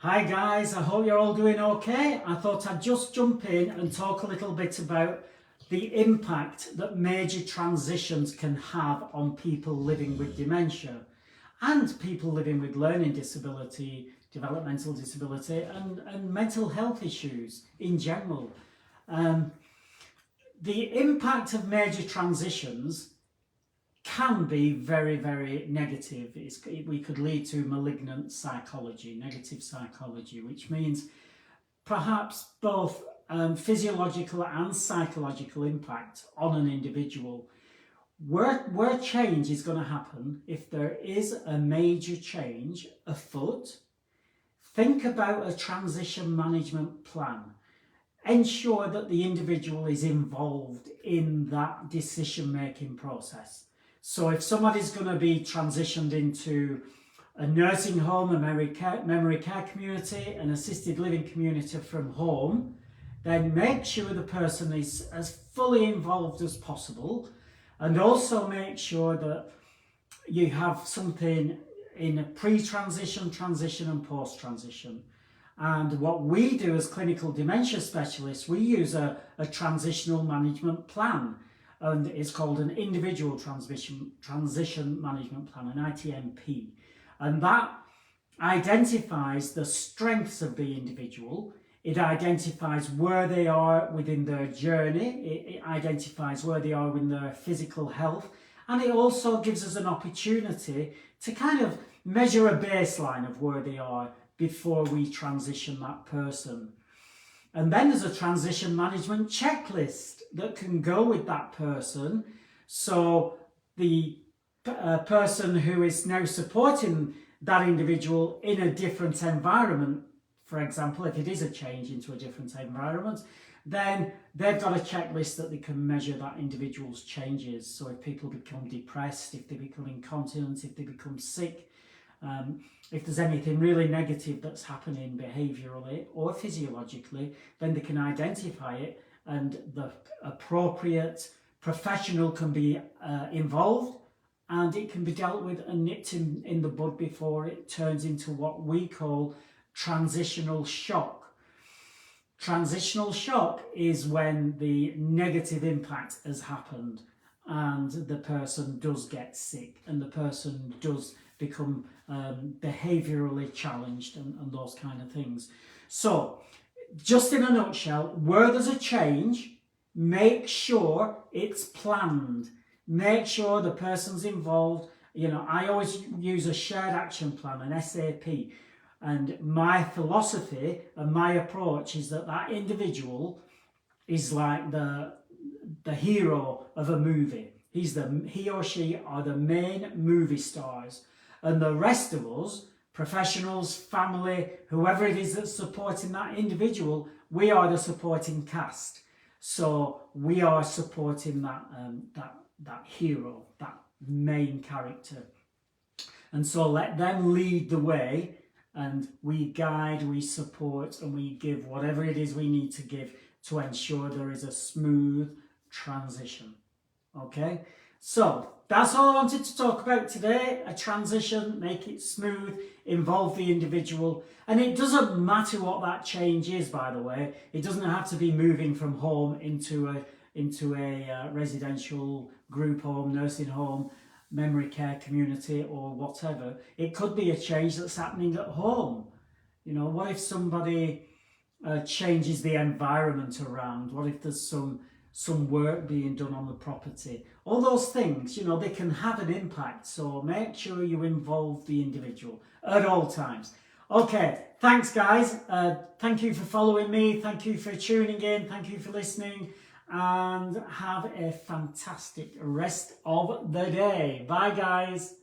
Hi guys, I hope you're all doing okay. I thought I'd just jump in and talk a little bit about the impact that major transitions can have on people living with dementia and people living with learning disability, developmental disability and mental health issues in general. The impact of major transitions can be very, very negative. We could lead to malignant psychology, negative psychology, which means perhaps both physiological and psychological impact on an individual. Where change is going to happen, if there is a major change afoot, think about a transition management plan. Ensure that the individual is involved in that decision-making process. So if somebody's going to be transitioned into a nursing home, a memory care community, an assisted living community from home, then make sure the person is as fully involved as possible, and also make sure that you have something in a pre-transition, transition and post-transition. And what we do as clinical dementia specialists, we use a transitional management plan, and it's called an individual transition management plan, an ITMP. And that identifies the strengths of the individual. It identifies where they are within their journey. It identifies where they are in their physical health. And it also gives us an opportunity to kind of measure a baseline of where they are before we transition that person. And then there's a transition management checklist that can go with that person. So the person who is now supporting that individual in a different environment, for example, if it is a change into a different environment, then they've got a checklist that they can measure that individual's changes. So if people become depressed, if they become incontinent, if they become sick, if there's anything really negative that's happening behaviourally or physiologically, then they can identify it, and the appropriate professional can be involved, and it can be dealt with and nipped in the bud before it turns into what we call transitional shock. Transitional shock is when the negative impact has happened and the person does get sick and the person does become behaviourally challenged and those kind of things. So just in a nutshell, where there's a change, make sure it's planned. Make sure the person's involved. I always use a shared action plan, an SAP. And my philosophy and my approach is that individual is like the hero of a movie. He or she are the main movie stars. And the rest of us, professionals, family, whoever it is that's supporting that individual, we are the supporting cast. So we are supporting that hero, that main character. And so let them lead the way, and we guide, we support, and we give whatever it is we need to give to ensure there is a smooth transition. Okay? So that's all I wanted to talk about today. A transition, make it smooth, involve the individual. And it doesn't matter what that change is, by the way. It doesn't have to be moving from home into a residential group home, nursing home, memory care community or whatever. It could be a change that's happening at home. What if somebody changes the environment around? What if there's some work being done on the property? All those things, they can have an impact. So make sure you involve the individual at all times. Okay, thanks guys. Thank you for following me. Thank you for tuning in. Thank you for listening. And have a fantastic rest of the day. Bye guys.